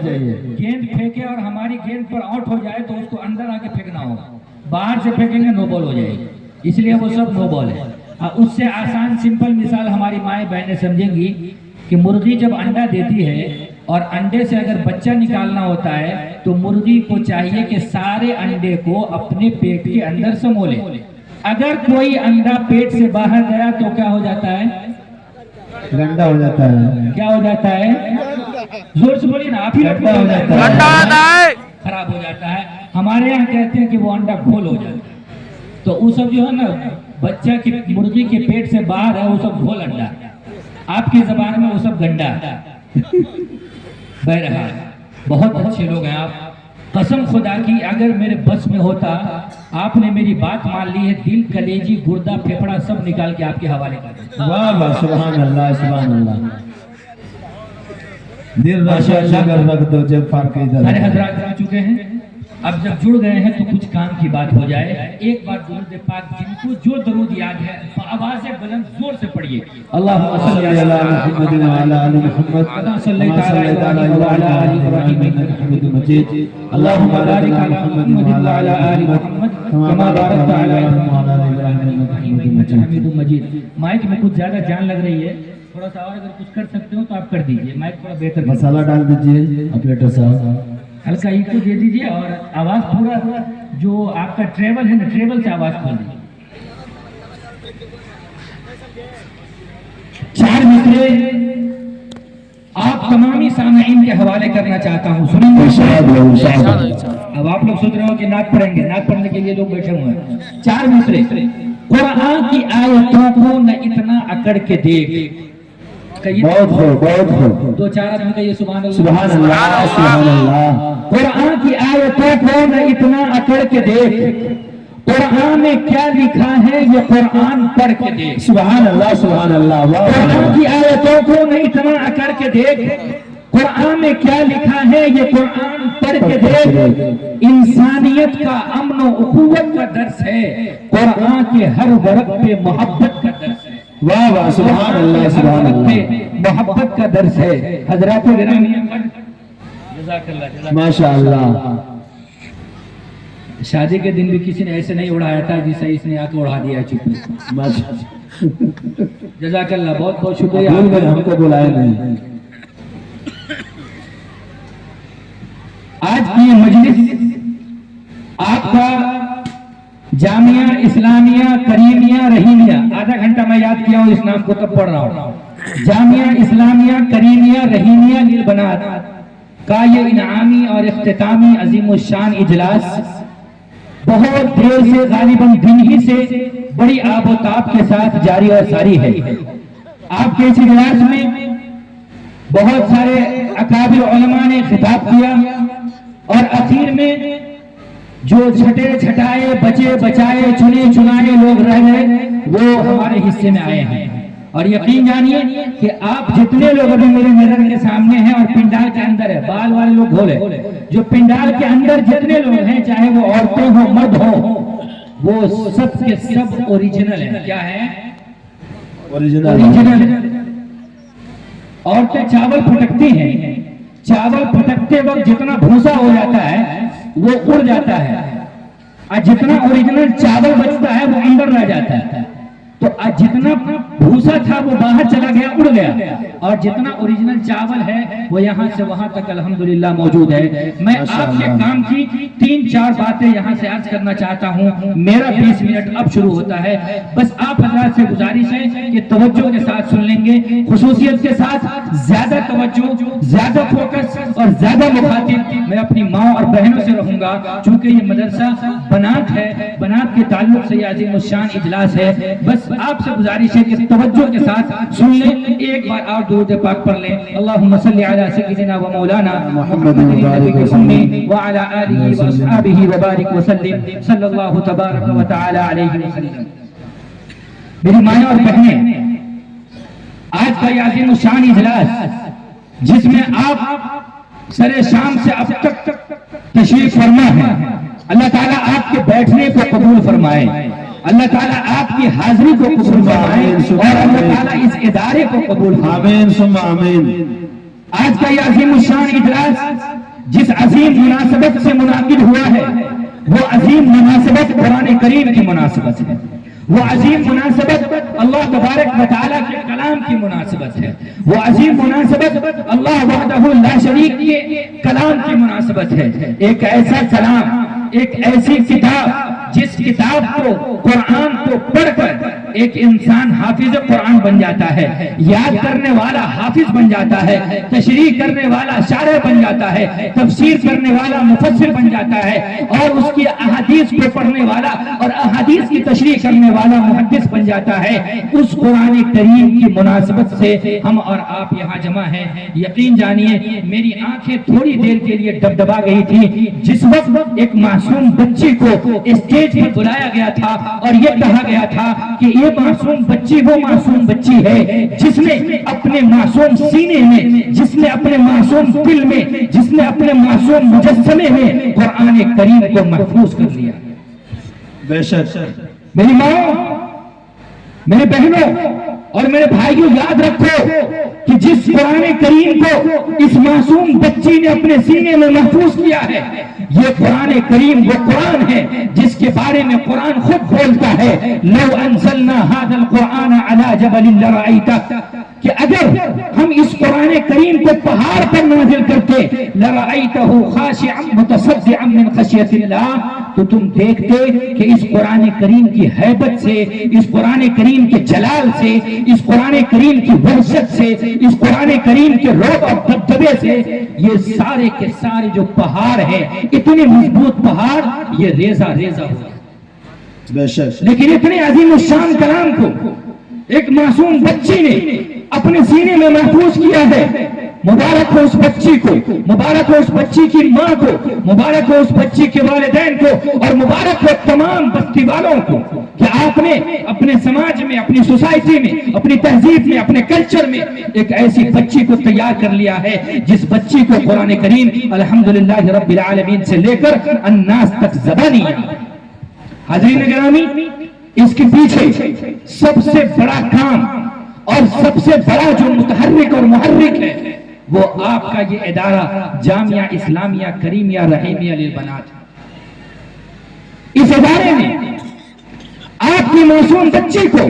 گیند پھینکے اور ہماری گیند پر آؤٹ ہو جائے تو اس کو اندر آ کے پھینکنا ہوگا، باہر سے پھینکیں گے نو بال ہو جائے گی، اس لیے وہ سب نو بال ہے۔ اس سے آسان سمپل مثال ہماری مائیں بہنیں سمجھیں گی کہ مرغی جب انڈا دیتی ہے اور انڈے سے اگر بچہ نکالنا ہوتا ہے تو مرغی کو چاہیے کہ سارے انڈے کو اپنے پیٹ کے اندر سمو لے۔ اگر کوئی انڈا پیٹ سے باہر گیا تو کیا ہو جاتا ہے؟ گندا ہو جاتا ہے۔ کیا ہو جاتا ہے؟ زور سے بولیے نا، آپ ہی گندا ہو جاتا ہے، خراب ہو جاتا ہے۔ ہمارے یہاں کہتے ہیں کہ وہ انڈا گھول ہو جاتا ہے، تو وہ سب جو ہے نا بچہ کی مرغی کے پیٹ سے باہر ہے وہ سب گھول انڈا، آپ کی زبان میں وہ سب گنڈا۔ بہرحال بہت اچھے لوگ ہیں آپ، قسم خدا کی اگر میرے بس میں ہوتا آپ نے میری بات مان لی ہے، دل کلیجی گردہ پھیپڑا سب نکال کے آپ کے حوالے کر دیں۔ واہ واہ، سبحان اللہ سبحان اللہ۔ دل راشا شگر رکھ دو جب فرق ادھر۔ سارے حضرات جڑ چکے ہیں، اب جب جڑ گئے ہیں تو کچھ کام کی بات ہو جائے۔ ایک بار درود پاک جن کو جو درود یاد ہے آواز بلند زور سے پڑھیے، اللہم صلی علی محمد وعلی آل محمد کما صلیت علی ابراہیم وعلی آل ابراہیم انک حمید مجید، اللہم بارک علی محمد وعلی آل محمد کما بارکت علی ابراہیم وعلی آل ابراہیم انک حمید مجید۔ مائک میں کچھ زیادہ جان لگ رہی ہے، تھوڑا سا اور اگر کچھ کر سکتے ہو تو آپ کر دیجئے، مائک تھوڑا بہتر مسالہ ڈال دیجئے آپریٹر صاحب، ہلکا ایکو دے دیجئے اور آواز پورا جو آپ کا ٹریول ہے نا ٹریول سے آواز کھول دیجئے۔ چار مصرے آپ تمامی سامعین کے حوالے کرنا چاہتا ہوں، سنیں گے؟ اب آپ لوگ سوچ رہے ہو کہ نعت پڑھیں گے، نعت پڑھنے کے لیے لوگ بیٹھے ہوئے ہیں۔ چار مصرے، قرآن کی آیتوں کو نہ اتنا اکڑ کے دیکھ، بہت ہو بہت ہو، دو چار آدمی کہیے سبحان اللہ سبحان اللہ سبحان اللہ۔ قرآن کی آیتوں کو نہ اتنا اکڑ کے دیکھ، قرآن میں کیا لکھا ہے یہ قرآن پڑھ کے دیکھ، سبحان اللہ سبحان اللہ۔ قرآن کی آیتوں کو نہ اتنا اکڑ کے دیکھ، قرآن میں کیا لکھا ہے یہ قرآن پڑھ کے دیکھ۔ انسانیت کا امن و اخوت کا درس ہے، قرآن کے ہر ورق پہ محبت کا درس ہے۔ واہ واہ، سبحان اللہ سبحان اللہ، محبت کا درس ہے۔ حضرات گرامی جزاک اللہ، ماشاء اللہ۔ شادی کے دن بھی کسی نے ایسے نہیں اڑایا تھا جسے اس نے آ کے اڑا دیا چپ۔ جزاک اللہ، بہت بہت شکریہ، ہم کو بلائے نہیں۔ آج کی یہ مجلس آپ کا جامعہ اسلامیہ کریمیہ رحیمیہ، آدھا گھنٹہ میں یاد کیا ہوں اس نام کو تب پڑھ رہا ہوں، جامعہ اسلامیہ کریمیہ رحیمیہ للبنات کا یہ انعامی اور اختتامی عظیم الشان اجلاس بہت دیر سے غالباً دن ہی سے بڑی آب و تاب کے ساتھ جاری اور ساری ہے۔ آپ کے اس اجلاس میں بہت سارے اکابر علماء نے خطاب کیا اور اخیر میں جو چھٹے چھٹائے بچے بچائے چنے چنائے لوگ رہ گئے وہ ہمارے حصے میں آئے ہیں، اور یقین جانیے کہ آپ جتنے لوگ ابھی میرے نظر کے سامنے ہیں اور پنڈال کے اندر ہے، بال والے لوگ گھولے، جو پنڈال کے اندر جتنے لوگ ہیں چاہے وہ عورتیں ہوں مرد ہوں، وہ سب کے سب اوریجنل ہیں۔ کیا ہے؟ اوریجنل۔ عورتیں چاول پھٹکتی ہیں، چاول پھٹکتے وقت جتنا بھوسا ہو جاتا ہے وہ اڑ جاتا ہے، اور جتنا اوریجنل چاول بچتا ہے وہ اندر رہ جاتا ہے۔ تو جتنا بھوسا تھا وہ باہر چلا گیا، اڑ گیا، اور جتنا اوریجنل چاول ہے وہ یہاں سے وہاں تک الحمدللہ موجود ہے۔ میں آپ کے کام کی 3-4 باتیں یہاں سے عرض کرنا چاہتا ہوں، میرا 20 منٹ اب شروع ہوتا ہے۔ بس آپ حضرات سے گزارش ہے کہ توجہ کے ساتھ سن لیں گے، خصوصیت کے ساتھ زیادہ توجہ، زیادہ فوکس اور زیادہ مخاطب میں اپنی ماں اور بہنوں سے رہوں گا، چونکہ یہ مدرسہ بنات ہے، بنات کے تعلق سے یہ عظیم الشان اجلاس ہے۔ بس آپ سے گزارش ہے کہ توجہ کے ساتھ سن لیں، ایک بار اور درود پاک پڑھ لیں، اللہم صلی علی سیدنا و مولانا محمد وعلی آلہ واصحابہ وبارک وسلم، صلی اللہ تبارک و تعالی علیہ وسلم۔ میری مائیں اور بہنیں، آج کا یہ عظیم الشان اجلاس جس میں آپ سر شام سے اب تک تشریف فرما ہے، اللہ تعالیٰ آپ کے بیٹھنے کو قبول فرمائے، اللہ تعالیٰ آپ کی حاضری کو قبول فرمائے، اور اللہ تعالیٰ اس ادارے کو قبول فرمائے۔ آمین ثم آمین۔ آج کا یہ عظیم الشان اجلاس جس عظیم مناسبت سے منعقد ہوا ہے وہ عظیم مناسبت قرآن کریم کی مناسبت ہے، وہ عظیم مناسبت اللہ تبارک و تعالیٰ کے کلام کی مناسبت ہے، وہ عظیم مناسبت اللہ وحدہ لا شریک کے کلام کی مناسبت ہے۔ ایک ایسا کلام، ایک ایسی کتاب جس کتاب کو، قرآن کو پڑھ کر ایک انسان حافظ قرآن بن جاتا ہے، یاد کرنے والا حافظ بن جاتا ہے، تشریح کرنے والا شارح بن جاتا ہے، تفسیر کرنے والا مفسر بن جاتا ہے، اور اس کی احادیث کو پڑھنے والا اور احادیث کی تشریح کرنے والا محدث بن جاتا ہے۔ اس قرآن کریم کی مناسبت سے ہم اور آپ یہاں جمع ہیں۔ یقین جانیے میری آنکھیں تھوڑی دیر کے لیے ڈبڈبا گئی تھی جس وقت ایک معصوم بچی کو اسٹیج پر بلایا گیا تھا اور یہ کہا گیا تھا کہ یہ معصوم بچی وہ معصوم بچی ہے جس نے اپنے معصوم سینے میں، جس نے اپنے معصوم دل میں، جس نے اپنے معصوم مجسمے میں قرآن کریم کو محفوظ کر لیا۔ بے شک میری ماں، میرے بہنوں اور میرے بھائیوں، یاد رکھو کہ جس قرآن کریم کو اس معصوم بچی نے اپنے سینے میں محفوظ کیا ہے، یہ قرآن کریم وہ قرآن ہے جس کے بارے میں قرآن خود بولتا ہے، لو انزلنا هذا القرآن على جبل لرأيته، کہ اگر ہم اس قرآن کریم کو پہاڑ پر نازل کرتے لرأيته خاشعا متصدعا من خشية الله، تو تم دیکھتے کہ اس قرآن کریم کی ہیبت سے، اس قرآن کریم کے جلال سے، اس قرآن کریم کی وحشت سے، اس قرآن کریم کے رعب اور دبدبے سے یہ سارے کے سارے جو پہاڑ ہیں، اتنے مضبوط پہاڑ، یہ ریزہ ریزہ ہو گئے۔ بے شک لیکن اتنے عظیم الشان کلام کو ایک معصوم بچی نے اپنے سینے میں محفوظ کیا ہے۔ مبارک ہو اس بچی کو، مبارک ہو اس بچی کی ماں کو، مبارک ہو اس بچی کے والدین کو، اور مبارک ہو تمام بستی والوں کو کہ آپ نے اپنے سماج میں، اپنی سوسائٹی میں، اپنی تہذیب میں، اپنے کلچر میں ایک ایسی بچی کو تیار کر لیا ہے جس بچی کو قرآن کریم الحمدللہ رب العالمین سے لے کر الناس تک زبانی ہے۔ حاضرین گرامی، اس کے پیچھے سب سے بڑا کام اور سب سے بڑا جو متحرک اور محرک ہے وہ آپ کا یہ ادارہ جامعہ اسلامیہ کریمیہ رحیمیہ للبنات ہے۔ اس ادارے نے آپ کی معصوم بچی کو،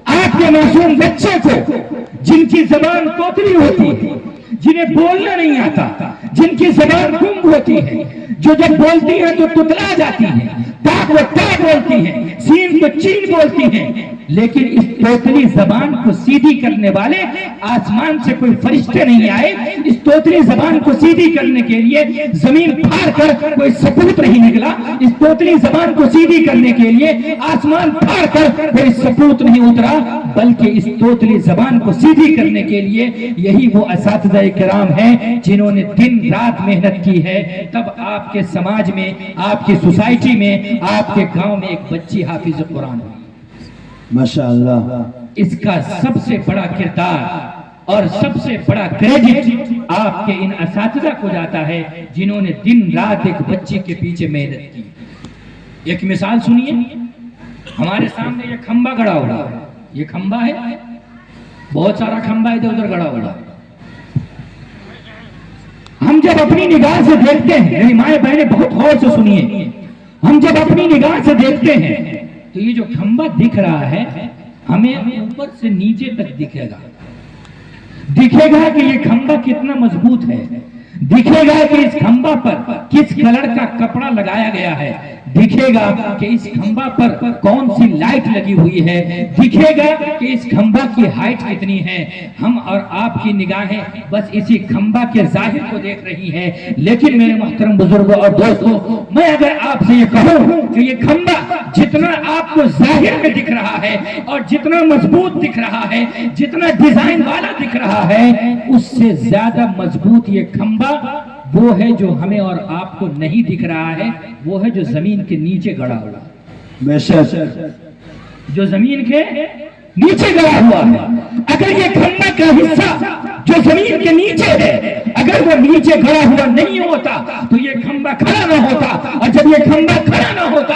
آپ کے معصوم بچے کو، جن کی زبان توتلی ہوتی ہے، جنہیں بولنا نہیں آتا، جن کی زبان گم ہوتی ہے، جو جب بولتی ہیں تو تتلا جاتی ہیں، تا کو تا بولتی ہیں، سین کو چین بولتی ہیں، لیکن اس توتلی زبان کو سیدھی کرنے والے آسمان سے کوئی فرشتے نہیں آئے۔ اس توتلی زبان کو سیدھی کرنے کے لیے زمین پھاڑ کر کوئی سپوت نہیں نکلا، اس توتلی زبان کو سیدھی کرنے کے لیے آسمان پھاڑ کر کوئی سپوت نہیں اترا، بلکہ اس توتلی زبان کو سیدھی کرنے کے لیے یہی وہ اساتذہ کرام ہیں جنہوں نے دن رات محنت کی ہے۔ تب آپ کے سماج میں، آپ کی سوسائٹی میں، آپ کے گاؤں میں ایک بچی حافظ قرآن ہوئی۔ ماشاءاللہ، اس کا سب سے بڑا کردار اور سب سے بڑا کریڈٹ آپ کے ان اساتذہ کو جاتا ہے جنہوں نے دن رات ایک بچی کے پیچھے محنت کی۔ ایک مثال سنیے، ہمارے سامنے یہ کھمبا گڑا ہوا ہے، یہ کھمبا ہے، بہت سارا کھمبا ادھر ادھر گڑا ہوا ہے۔ ہم جب اپنی نگاہ سے دیکھتے ہیں، میری مائیں بہنیں بہت غور سے سنیے، ہم جب اپنی نگاہ سے دیکھتے ہیں تو یہ جو کھمبا دکھ رہا ہے ہمیں اوپر سے نیچے تک دکھے گا کہ یہ کھمبا کتنا مضبوط ہے، دکھے گا کہ اس کھمبا پر کس کلر کا کپڑا لگایا گیا ہے، دکھے گا کہ اس کھمبا پر کون سی لائٹ لگی ہوئی ہے، دکھے گا کہ اس کھمبا کی ہائٹ کتنی ہے۔ ہم اور آپ کی نگاہیں بس اسی کھمبا کے ظاہر کو دیکھ رہی ہیں، لیکن میرے محترم بزرگوں اور دوستوں، میں اگر آپ سے یہ کہوں کہ یہ کھمبا جتنا آپ کو ظاہر میں دکھ رہا ہے اور جتنا مضبوط دکھ رہا ہے، جتنا ڈیزائن والا دکھ رہا ہے، اس سے زیادہ مضبوط یہ کھمبا وہ ہے جو ہمیں اور آپ کو نہیں دکھ رہا ہے، وہ ہے جو زمین کے نیچے گڑا ہوا، بے شک جو زمین کے نیچے گڑا ہوا ہے۔ اگر یہ کھمبا کا حصہ جو زمین کے نیچے ہے اگر وہ نیچے گڑا ہوا نہیں ہوتا تو یہ کھمبا کھڑا نہ ہوتا، اور جب یہ کھمبا کھڑا نہ ہوتا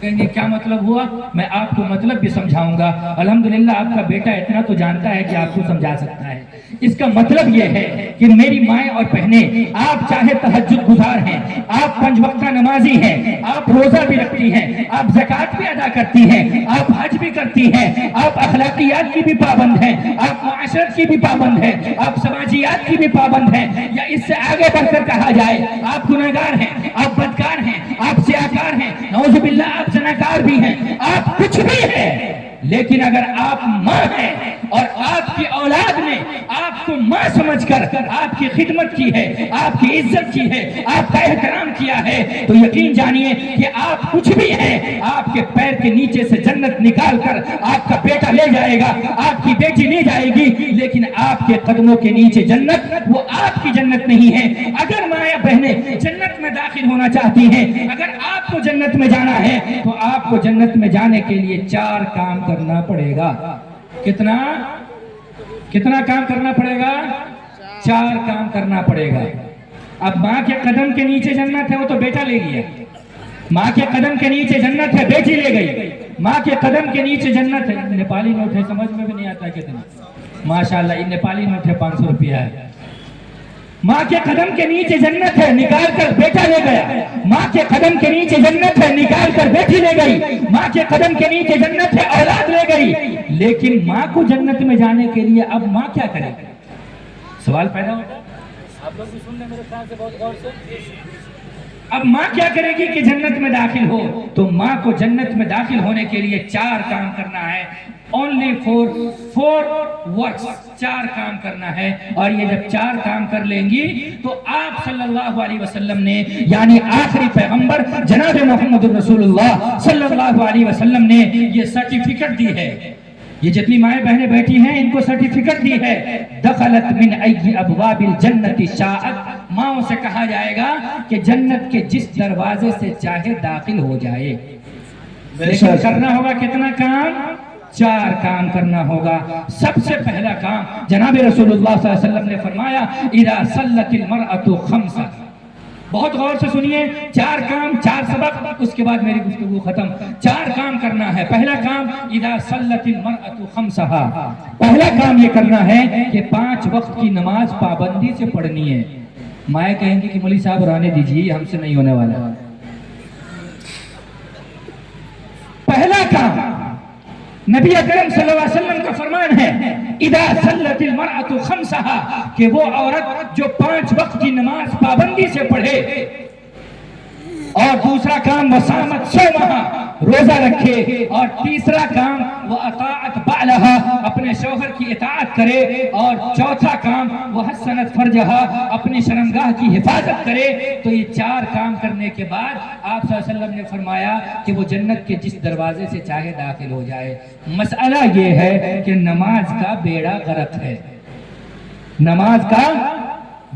کہیں گے کیا مطلب ہوا؟ میں آپ کو مطلب بھی سمجھاؤں گا۔ الحمدللہ آپ کا بیٹا اتنا تو جانتا ہے کہ آپ کو سمجھا سکتا ہے۔ اس کا مطلب یہ ہے کہ میری مائیں اور بہنیں، آپ چاہے تہجد گزار ہیں، آپ 5 وقتہ نمازی ہیں، آپ روزہ بھی رکھتی ہیں، آپ زکوٰۃ بھی ادا کرتی ہیں، آپ حج بھی کرتی ہیں، آپ اخلاقیات کی بھی پابند ہیں، آپ معاشرت کی بھی پابند ہیں، آپ سماجیات کی بھی پابند ہیں، یا اس سے آگے بڑھ کر کہا جائے آپ گنہگار ہیں، آپ بدکار ہیں، آپ سیاہکار ہیں، نعوذ باللہ آپ زناکار بھی ہیں، آپ کچھ بھی ہیں، لیکن اگر آپ ماں ہیں اور آپ کی اولاد نے آپ کو ماں سمجھ کر آپ کی خدمت کی ہے، آپ کی عزت کی ہے، آپ کا احترام کیا ہے، تو یقین جانیے کہ آپ کچھ بھی ہیں، آپ کے پیر کے نیچے سے جنت نکال کر آپ کا بیٹا لے جائے گا، آپ کی بیٹی لے جائے گی، لیکن آپ کے قدموں کے نیچے جنت وہ آپ کی جنت نہیں ہے۔ اگر ماں یا بہنیں جنت میں داخل ہونا چاہتی ہیں، اگر آپ کو جنت میں جانا ہے تو آپ کو جنت میں جانے کے لیے 4 کام کرنا پڑے گا۔ کتنا کام کرنا پڑے گا؟ 4 کام کرنا پڑے گا۔ اب ماں کے قدم کے نیچے جنت ہے، وہ تو بیٹا لے لیا۔ ماں کے قدم کے نیچے جنت ہے، بیٹی لے گئی۔ ماں کے قدم کے نیچے جنت ہے، نیپالی نوٹ ہے، سمجھ میں بھی نہیں آتا کتنا، ماشاءاللہ یہ نیپالی نوٹ ہے، 500 روپیہ ہے۔ ماں کے قدم کے نیچے جنت ہے، نکال کر بیٹا لے گیا۔ ماں کے قدم کے نیچے جنت ہے، نکال کر بیٹی لے گئی۔ ماں کے قدم کے نیچے جنت ہے، اولاد لے گئی۔ لیکن ماں کو جنت میں جانے کے لیے اب ماں کیا کرے؟ سوال پیدا ہوتا ہے، آپ لوگ بھی سن لیں میرے خیال سے بہت غور سے۔ اب ماں کیا کرے گی کہ جنت میں داخل ہو؟ تو ماں کو جنت میں داخل ہونے کے لیے 4 کام کرنا ہے۔ only for 4 works، 4 کام کرنا ہے۔ اور یہ جب 4 کام کر لیں گی تو آپ صلی اللہ علیہ وسلم نے، یعنی آخری پیغمبر جناب محمد رسول اللہ صلی اللہ علیہ وسلم نے یہ سرٹیفکیٹ دی ہے۔ یہ جتنی مائیں بہنیں بیٹھی ہیں ان کو سرٹیفکیٹ دی ہے۔ دخلت من ای ابواب الجنت شاءت، ماں سے کہا جائے گا کہ جنت کے جس دروازے سے چاہے داخل ہو جائے، لیکن کرنا ہوگا کتنا کام؟ 4 کام کرنا ہوگا۔ سب سے پہلا کام جناب رسول اللہ صلی اللہ علیہ وسلم نے فرمایا اذا صلت المرأة 5، بہت غور سے سنیے، 4 کام، 4 سبق، اس کے بعد میری گفتگو ختم۔ 4 کام کرنا ہے۔ پہلا کام اذا صلت المرأة 5، پہلا کام یہ کرنا ہے کہ 5 وقت کی نماز پابندی سے پڑھنی ہے۔ مائیں کہیں گی کہ مولوی صاحب رہنے دیجیے، ہم سے نہیں ہونے والا۔ پہلا کام نبی اکرم صلی اللہ علیہ وسلم کا فرمان ہے اذا صلت المرأة 5، کہ وہ عورت جو 5 وقت کی نماز پابندی سے پڑھے۔ اور دوسرا کام وصامت صومہا، روزہ رکھے۔ اور تیسرا کام وَأَطَاعَتْ بَعْلَهَا، اپنے شوہر کی اطاعت کرے۔ اور چوتھا کام وَحَسَّنَتْ فَرْجَهَا، اپنی شرمگاہ کی حفاظت کرے۔ تو یہ 4 کام کرنے کے بعد آپ صلی اللہ علیہ وسلم نے فرمایا کہ وہ جنت کے جس دروازے سے چاہے داخل ہو جائے۔ مسئلہ یہ ہے کہ نماز کا بیڑا غرق ہے، نماز کا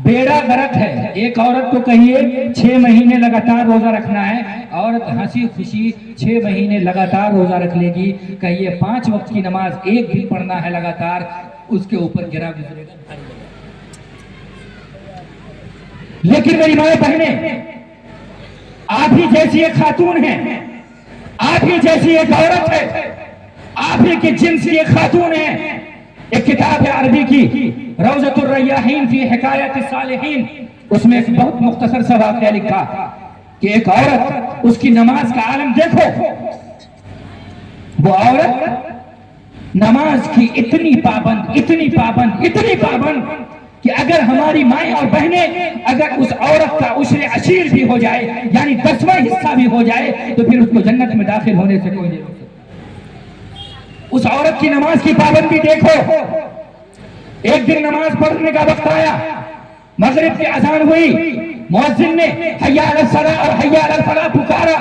بیڑا غرق ہے۔ ایک عورت کو کہیے 6 مہینے لگاتار روزہ رکھنا ہے، عورت ہنسی خوشی 6 مہینے لگاتار روزہ رکھ لے گی۔ کہیے 5 وقت کی نماز ایک دن پڑھنا ہے لگاتار، اس کے اوپر گرا گزرے گا۔ لیکن میری مائیں بہنیں، آپ ہی جیسی ایک خاتون ہے، آپ ہی جیسی ایک عورت ہے، آپ ہی کے جنس کی ایک خاتون ہے۔ ایک کتاب ہے عربی کی روضۃ الریاحین فی حکایات الصالحین، اس میں ایک بہت مختصر سا واقعہ لکھا کہ ایک عورت، اس کی نماز کا عالم دیکھو۔ وہ عورت نماز کی اتنی پابند، اتنی پابند، اتنی پابند کہ اگر ہماری مائیں اور بہنیں اگر اس عورت کا عشر عشیر بھی ہو جائے، یعنی 10واں حصہ بھی ہو جائے، تو پھر اس کو جنت میں داخل ہونے سے کوئی نہیں روک سکتا۔ اس عورت کی نماز کی پابندی دیکھو۔ ایک دن نماز پڑھنے کا وقت آیا، مغرب کی اذان ہوئی، مؤذن نے حی علی الصلاۃ اور حی علی الفلاح پکارا،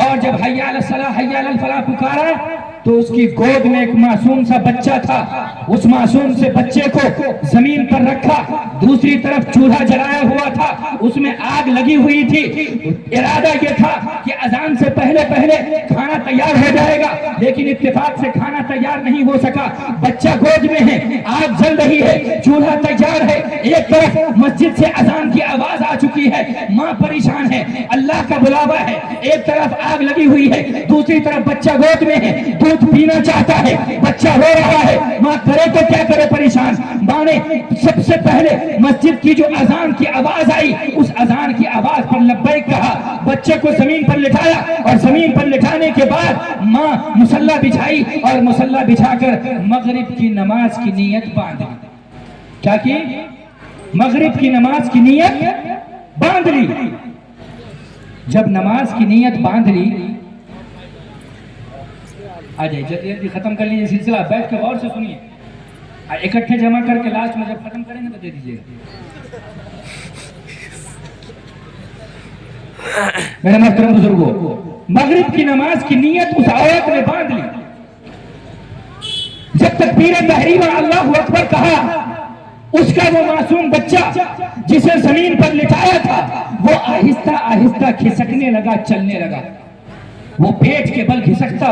اور جب حی علی الصلاۃ حی علی الفلاح پکارا تو اس کی گود میں ایک معصوم سا بچہ تھا. اس معصوم سے بچے کو زمین پر رکھا, دوسری طرف چولہا جلایا ہوا تھا, اس میں آگ لگی ہوئی تھی. ارادہ یہ تھا کہ اذان سے پہلے پہلے کھانا تیار ہو جائے گا, لیکن اتفاق سے کھانا تیار نہیں ہو سکا. بچہ گود میں ہے, آگ جل رہی ہے, چولہا تیار ہے, ایک طرف مسجد سے اذان کی آواز آ چکی ہے, ماں پریشان ہے, اللہ کا بلاوا ہے, ایک طرف آگ لگی ہوئی ہے, دوسری طرف بچہ گود میں ہے, دودھ پینا چاہتا ہے, بچہ رو رہا ہے, ماں کرے تو کیا کرے, پریشان. ماں نے سب سے پہلے مسجد کی جو اذان کی آواز آئی, اس اذان کی آواز پر لبیک کہا, بچے کو زمین پر لٹایا, اور زمین پر لٹانے کے بعد ماں مصلی بچھائی, اور مصلی بچھا کر مغرب کی نماز کی نیت باندھی. کیا کی؟ مغرب کی نماز کی نیت باندھ لی. جب نماز کی نیت باندھ لی, آ جائے جلدی جلدی ختم کر لیجیے سلسلہ, بیٹھ کے غور سے سنیے, اکٹھے جمع کر کے لاسٹ میں جب ختم کریں گے تو دے دیجیے گا. میرے محترم بزرگوں, مغرب کی نماز کی نیت اس عورت نے باندھ لی. جب تکبیر تحریمہ اللہ اکبر کہا, اس کا وہ معصوم بچہ جسے زمین پر لٹایا تھا, وہ آہستہ آہستہ کھسکنے لگا, چلنے لگا. وہ پیٹ کے بل گھسکتا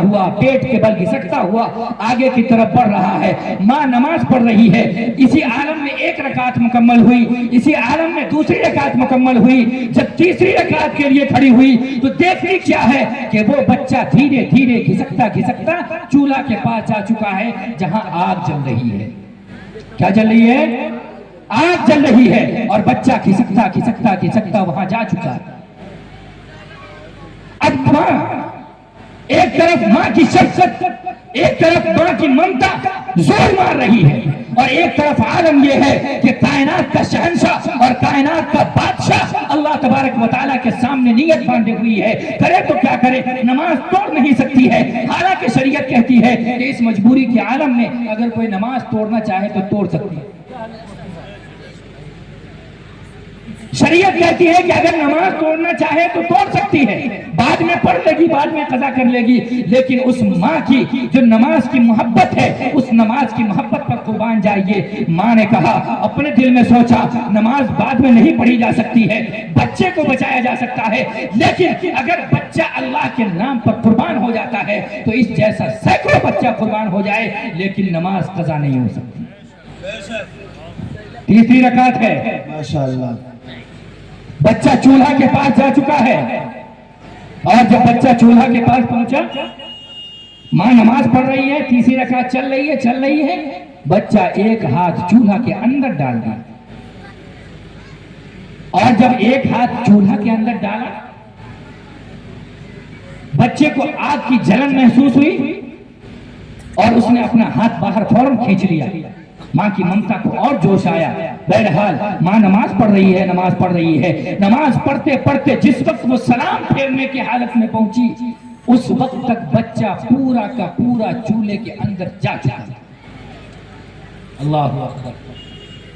ہوا آگے کی طرف بڑھ رہا ہے. ماں نماز پڑھ رہی ہے. اسی عالم میں ایک رکعت مکمل ہوئی, اسی عالم میں دوسری رکعت مکمل ہوئی. جب تیسری رکعت کے لیے کھڑی ہوئی تو دیکھتی کیا ہے کہ وہ بچہ دھیرے دھیرے گھسکتا چولہا کے پاس جا چکا ہے, جہاں آگ جل رہی ہے. کیا جل رہی ہے؟ آگ جل رہی ہے, اور بچہ کھسکتا وہاں جا چکا ہے. اب ماں ایک طرف ماں کی شفقت, ایک طرف ماں کی ممتا زور مار رہی ہے, اور ایک طرف عالم یہ ہے کہ کائنات کا شہنشاہ اور کائنات کا بادشاہ اللہ تبارک و تعالیٰ کے سامنے نیت باندھے ہوئی ہے. کرے تو کیا کرے, نماز توڑ نہیں سکتی ہے. حالانکہ شریعت کہتی ہے کہ اس مجبوری کے عالم میں اگر کوئی نماز توڑنا چاہے تو توڑ سکتی ہے. شریعت کہتی ہے کہ اگر نماز توڑنا چاہے تو توڑ سکتی ہے, بعد میں پڑھ لے گی, بعد میں قضا کر لے گی. لیکن اس ماں کی جو نماز کی محبت ہے, اس نماز کی محبت پر قربان جائیے. ماں نے کہا, اپنے دل میں سوچا, نماز بعد میں نہیں پڑھی جا سکتی ہے, بچے کو بچایا جا سکتا ہے, لیکن اگر بچہ اللہ کے نام پر قربان ہو جاتا ہے تو اس جیسا سینکڑوں بچہ قربان ہو جائے, لیکن نماز قضا نہیں ہو سکتی. تیسری رکعت ہے, ماشاءاللہ. بچہ چولہا کے پاس جا چکا ہے, اور جب بچہ چولہا کے پاس پہنچا, ماں نماز پڑھ رہی ہے, تیسری رکعت چل رہی ہے, بچہ ایک ہاتھ چولہا کے اندر ڈال دیا, اور جب ایک ہاتھ چولہا کے اندر ڈالا, بچے کو آگ کی جلن محسوس ہوئی, اور اس نے اپنا ہاتھ باہر فوراً کھینچ لیا. ماں کی ممتا کو اور جوش آیا. بہرحال ماں نماز پڑھ رہی ہے. نماز پڑھتے پڑھتے جس وقت وہ سلام پھیرنے کی حالت میں پہنچی, اس وقت تک بچہ پورا کا پورا چولہے کے اندر جا چکا. اللہ اکبر.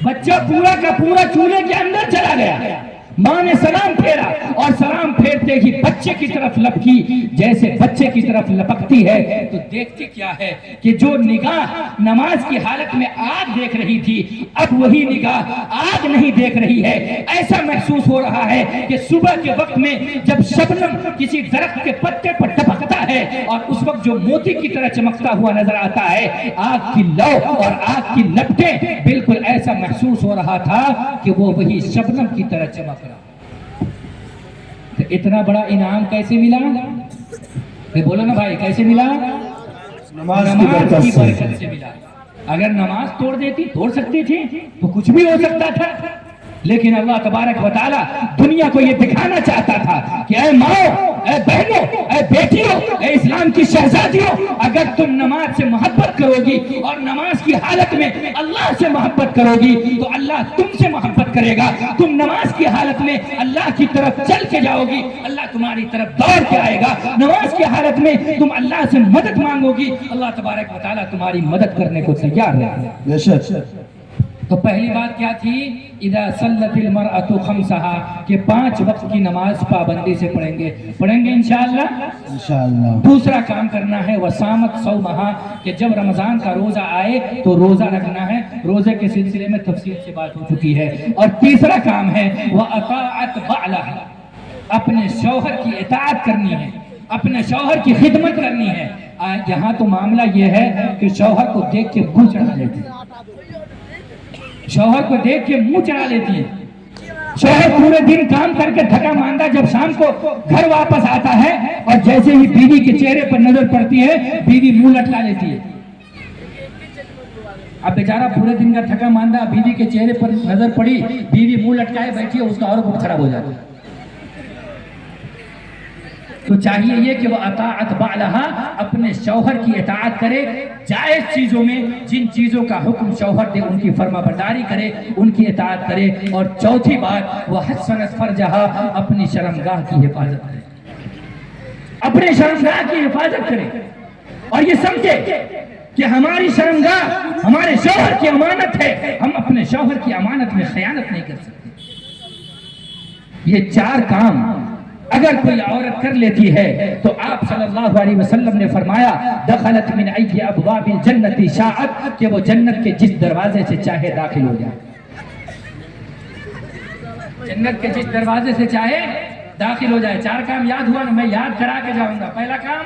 بچہ پورا کا پورا چولہے کے اندر چلا گیا. ماں نے سلام پھیرا, اور سلام پھیرتے ہی بچے کی طرف لپکی. جیسے بچے کی طرف لپکتی ہے تو دیکھتے کیا ہے کہ جو نگاہ نماز کی حالت میں آگ دیکھ رہی تھی, اب وہی نگاہ آگ نہیں دیکھ رہی ہے. ایسا محسوس ہو رہا ہے کہ صبح کے وقت میں جب شبنم کسی درخت کے پتے پر ٹپکتا ہے, اور اس وقت جو موتی کی طرح چمکتا ہوا نظر آتا ہے, آگ کی لو اور آگ کی لپٹیں, بالکل ایسا محسوس ہو رہا تھا کہ وہ وہی شبنم کی طرح چمک رہا. اتنا بڑا انعام کیسے ملا؟ بولو نا بھائی, کیسے ملا؟ نماز کی برکت سے ملا. اگر نماز توڑ دیتی, توڑ سکتی تھی, تو کچھ بھی ہو سکتا تھا. لیکن اللہ تبارک و تعالیٰ دنیا کو یہ دکھانا چاہتا تھا کہ اے ماؤں, اے بہنوں, اے بیٹیوں, اے اسلام کی شہزادیوں, اگر تم نماز سے محبت کرو گی اور نماز کی حالت میں اللہ سے محبت کرو گی تو اللہ تم سے محبت کرے گا. تم نماز کی حالت میں اللہ کی طرف چل کے جاؤ گی, اللہ تمہاری طرف دوڑ کے آئے گا. نماز کی حالت میں تم اللہ سے مدد مانگو گی, اللہ تبارک و تعالیٰ تمہاری مدد کرنے کو تیار ہے. تو پہلی بات کیا تھی؟ اذا صلت المرأة خمسہا، کہ 5 وقت کی نماز پابندی سے پڑھیں گے انشاءاللہ۔ انشاءاللہ۔ دوسرا کام کرنا ہے وسامت صومہا، کہ جب رمضان کا روزہ آئے تو روزہ رکھنا ہے، روزے کے سلسلے میں تفصیل سے بات ہو چکی ہے۔ اور تیسرا کام ہے وَأَطَاعَتْ بَعْلَهَا، اپنے شوہر کی اطاعت کرنی ہے، اپنے شوہر کی خدمت کرنی ہے۔ یہاں تو معاملہ یہ ہے کہ شوہر کو دیکھ کے منہ چڑھا لیتی ہے، شوہر کو دیکھ کے منہ چڑھا لیتی ہے۔ شوہر پورے دن کام کر کے تھکا ماندہ جب شام کو گھر واپس آتا ہے اور جیسے ہی بیوی کے چہرے پر نظر پڑتی ہے بیوی منہ لٹکا لیتی ہے۔ اب بیچارہ پورے دن کا تھکا ماندہ، بیوی کے چہرے پر نظر پڑی، بیوی منہ لٹکائے بیٹھی ہے، اس کا اور موڈ خراب ہو جاتا ہے۔ تو چاہیے یہ کہ وہ اطاعت بعلہا، اپنے شوہر کی اطاعت کرے، جائز چیزوں میں جن چیزوں کا حکم شوہر دے ان کی فرما برداری کرے، ان کی اطاعت کرے۔ اور چوتھی بات وہ حسنت فرجہا، اپنی شرمگاہ کی حفاظت کرے، اپنے شرمگاہ کی حفاظت کرے، اور یہ سمجھے کہ ہماری شرمگاہ ہمارے شوہر کی امانت ہے، ہم اپنے شوہر کی امانت میں خیانت نہیں کر سکتے۔ یہ 4 کام اگر کوئی عورت کر لیتی ہے تو آپ صلی اللہ علیہ وسلم نے فرمایا دخلت من ای ابواب الجنت شاءت، کہ وہ جنت کے جس دروازے سے چاہے داخل ہو جائے، جنت کے جس دروازے سے چاہے داخل ہو جائے۔ 4 کام یاد ہوا نا؟ میں یاد کرا کے جاؤں گا۔ پہلا کام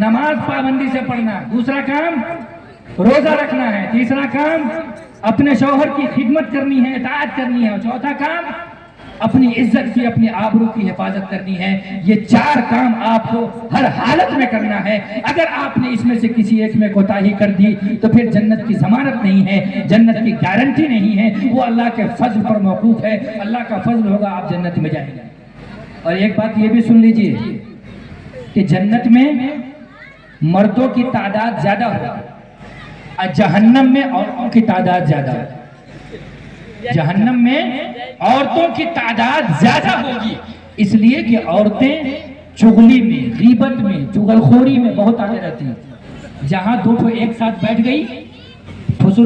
نماز پابندی سے پڑھنا، دوسرا کام روزہ رکھنا ہے، تیسرا کام اپنے شوہر کی خدمت کرنی ہے، اطاعت کرنی ہے، اور چوتھا کام اپنی عزت کی، اپنی آبرو کی حفاظت کرنی ہے۔ یہ 4 کام آپ کو ہر حالت میں کرنا ہے۔ اگر آپ نے اس میں سے کسی ایک میں کوتاہی کر دی تو پھر جنت کی ضمانت نہیں ہے، جنت کی گارنٹی نہیں ہے، وہ اللہ کے فضل پر موقوف ہے۔ اللہ کا فضل ہوگا آپ جنت میں جائیں گے۔ اور ایک بات یہ بھی سن لیجئے کہ جنت میں مردوں کی تعداد زیادہ ہوگی اور جہنم میں عورتوں کی تعداد زیادہ ہوگی۔ جہنم میں عورتوں کی تعداد زیادہ ہوگی، اس لیے کہ عورتیں چغلی میں، غیبت میں، چغلخوری میں بہت آگے رہتی ہیں۔ جہاں 2 ایک ساتھ بیٹھ گئی